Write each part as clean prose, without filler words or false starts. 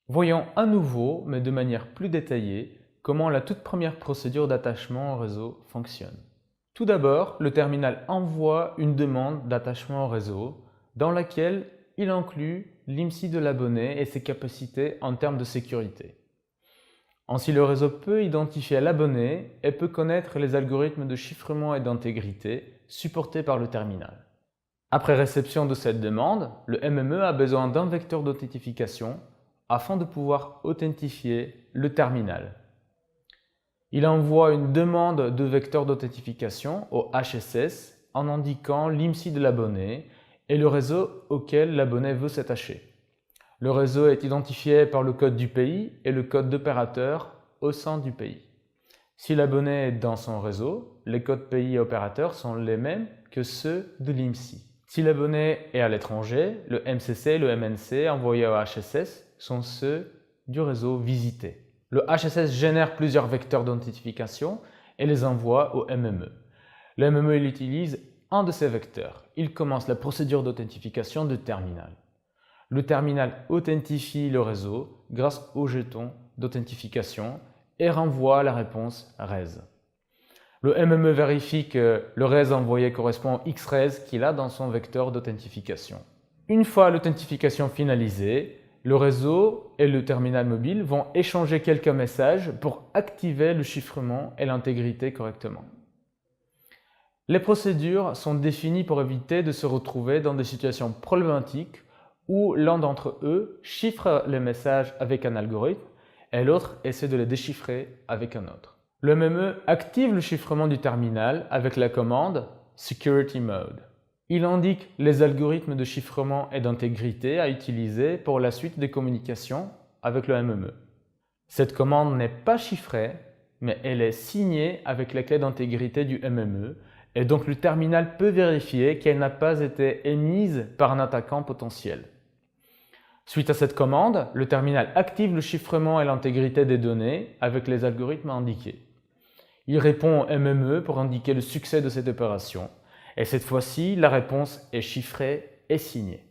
Voyons à nouveau, mais de manière plus détaillée, comment la toute première procédure d'attachement au réseau fonctionne. Tout d'abord, le terminal envoie une demande d'attachement au réseau dans laquelle il inclut l'IMSI de l'abonné et ses capacités en termes de sécurité. Ainsi, le réseau peut identifier l'abonné et peut connaître les algorithmes de chiffrement et d'intégrité supportés par le terminal. Après réception de cette demande, le MME a besoin d'un vecteur d'authentification afin de pouvoir authentifier le terminal. Il envoie une demande de vecteur d'authentification au HSS en indiquant l'IMSI de l'abonné et le réseau auquel l'abonné veut s'attacher. Le réseau est identifié par le code du pays et le code d'opérateur au sein du pays. Si l'abonné est dans son réseau, les codes pays et opérateurs sont les mêmes que ceux de l'IMSI. Si l'abonné est à l'étranger, le MCC et le MNC envoyés au HSS sont ceux du réseau visité. Le HSS génère plusieurs vecteurs d'authentification et les envoie au MME. Le MME il utilise un de ces vecteurs. Il commence la procédure d'authentification du terminal. Le terminal authentifie le réseau grâce au jeton d'authentification et renvoie la réponse RES. Le MME vérifie que le RES envoyé correspond au XRES qu'il a dans son vecteur d'authentification. Une fois l'authentification finalisée, le réseau et le terminal mobile vont échanger quelques messages pour activer le chiffrement et l'intégrité correctement. Les procédures sont définies pour éviter de se retrouver dans des situations problématiques où l'un d'entre eux chiffre les messages avec un algorithme et l'autre essaie de les déchiffrer avec un autre. Le MME active le chiffrement du terminal avec la commande Security Mode. Il indique les algorithmes de chiffrement et d'intégrité à utiliser pour la suite des communications avec le MME. Cette commande n'est pas chiffrée, mais elle est signée avec la clé d'intégrité du MME et donc le terminal peut vérifier qu'elle n'a pas été émise par un attaquant potentiel. Suite à cette commande, le terminal active le chiffrement et l'intégrité des données avec les algorithmes indiqués. Il répond au MME pour indiquer le succès de cette opération et cette fois-ci, la réponse est chiffrée et signée.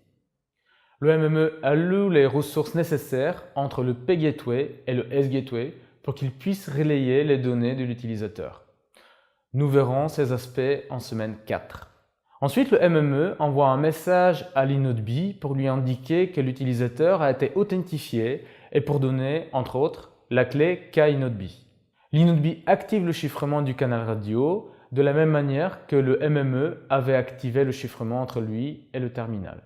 Le MME alloue les ressources nécessaires entre le P-Gateway et le S-Gateway pour qu'il puisse relayer les données de l'utilisateur. Nous verrons ces aspects en semaine 4. Ensuite, le MME envoie un message à l'inode B pour lui indiquer que l'utilisateur a été authentifié et pour donner, entre autres, la clé KInode B. L'inode B active le chiffrement du canal radio de la même manière que le MME avait activé le chiffrement entre lui et le terminal.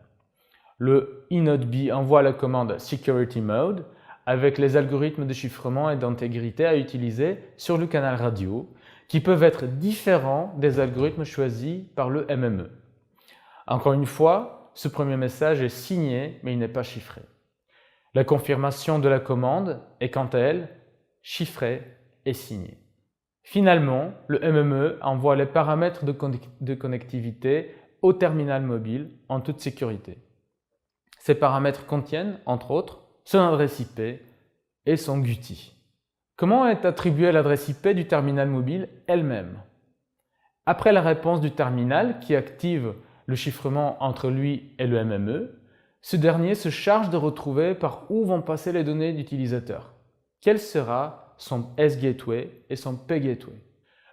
Le inode B envoie la commande Security Mode avec les algorithmes de chiffrement et d'intégrité à utiliser sur le canal radio qui peuvent être différents des algorithmes choisis par le MME. Encore une fois, ce premier message est signé mais il n'est pas chiffré. La confirmation de la commande est quant à elle chiffrée et signée. Finalement, le MME envoie les paramètres de connectivité au terminal mobile en toute sécurité. Ces paramètres contiennent, entre autres, son adresse IP et son GUTI. Comment est attribuée l'adresse IP du terminal mobile elle-même? Après la réponse du terminal qui active le chiffrement entre lui et le MME, ce dernier se charge de retrouver par où vont passer les données d'utilisateur. Quel sera son S-Gateway et son P-Gateway?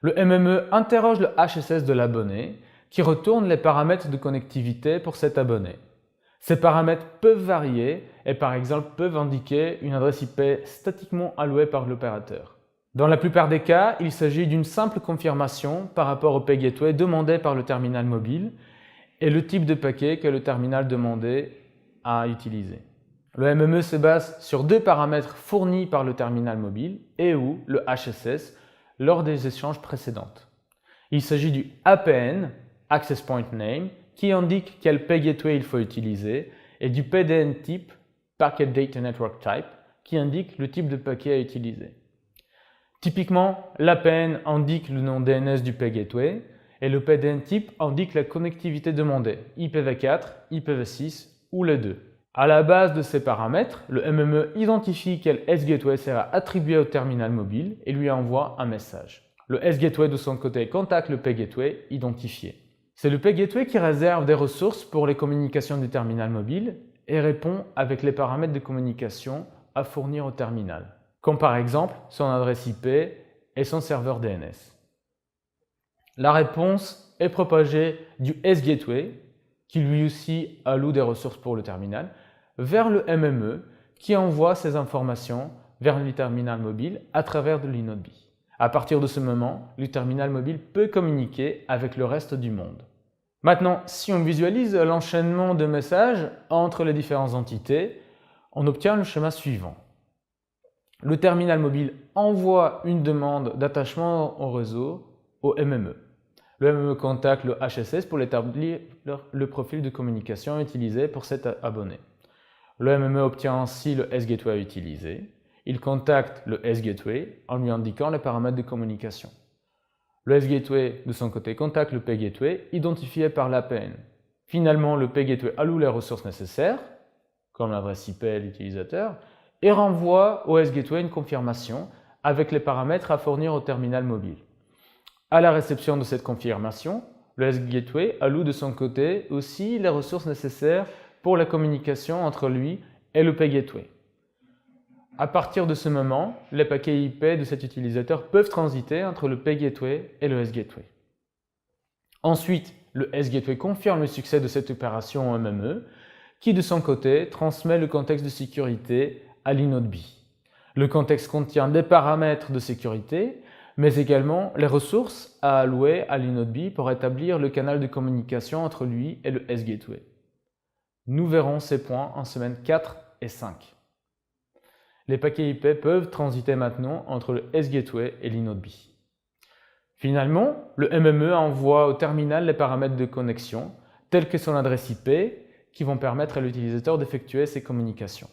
Le MME interroge le HSS de l'abonné qui retourne les paramètres de connectivité pour cet abonné. Ces paramètres peuvent varier et par exemple peuvent indiquer une adresse IP statiquement allouée par l'opérateur. Dans la plupart des cas, il s'agit d'une simple confirmation par rapport au P-Gateway demandé par le terminal mobile et le type de paquet que le terminal demandé a utilisé. Le MME se base sur deux paramètres fournis par le terminal mobile et ou le HSS lors des échanges précédents. Il s'agit du APN, Access Point Name, qui indique quel P-Gateway il faut utiliser, et du PDN type, Packet Data Network Type, qui indique le type de paquet à utiliser. Typiquement, l'APN indique le nom DNS du P-Gateway et le PDN type indique la connectivité demandée, IPv4, IPv6 ou les deux. À la base de ces paramètres, le MME identifie quel S-Gateway sera attribué au terminal mobile et lui envoie un message. Le S-Gateway de son côté contacte le P-Gateway identifié. C'est le P-Gateway qui réserve des ressources pour les communications du terminal mobile et répond avec les paramètres de communication à fournir au terminal, comme par exemple son adresse IP et son serveur DNS. La réponse est propagée du S-Gateway, qui lui aussi alloue des ressources pour le terminal, vers le MME, qui envoie ces informations vers le terminal mobile à travers de l'inode B. À partir de ce moment, le terminal mobile peut communiquer avec le reste du monde. Maintenant, si on visualise l'enchaînement de messages entre les différentes entités, on obtient le schéma suivant. Le terminal mobile envoie une demande d'attachement au réseau au MME. Le MME contacte le HSS pour établir le profil de communication utilisé pour cet abonné. Le MME obtient ainsi le S-Gateway à utiliser. Il contacte le S-Gateway en lui indiquant les paramètres de communication. Le S-Gateway, de son côté, contacte le P-Gateway identifié par l'APN. Finalement, le P-Gateway alloue les ressources nécessaires, comme l'adresse IP de l'utilisateur, et renvoie au S-Gateway une confirmation avec les paramètres à fournir au terminal mobile. À la réception de cette confirmation, le S-Gateway alloue de son côté aussi les ressources nécessaires pour la communication entre lui et le P-Gateway. À partir de ce moment, les paquets IP de cet utilisateur peuvent transiter entre le P-Gateway et le S-Gateway. Ensuite, le S-Gateway confirme le succès de cette opération au MME, qui de son côté transmet le contexte de sécurité à l'inode B. Le contexte contient des paramètres de sécurité, mais également les ressources à allouer à l'inode B pour établir le canal de communication entre lui et le S-Gateway. Nous verrons ces points en semaines 4 et 5. Les paquets IP peuvent transiter maintenant entre le S-Gateway et l'inode B. Finalement, le MME envoie au terminal les paramètres de connexion, tels que son adresse IP, qui vont permettre à l'utilisateur d'effectuer ses communications.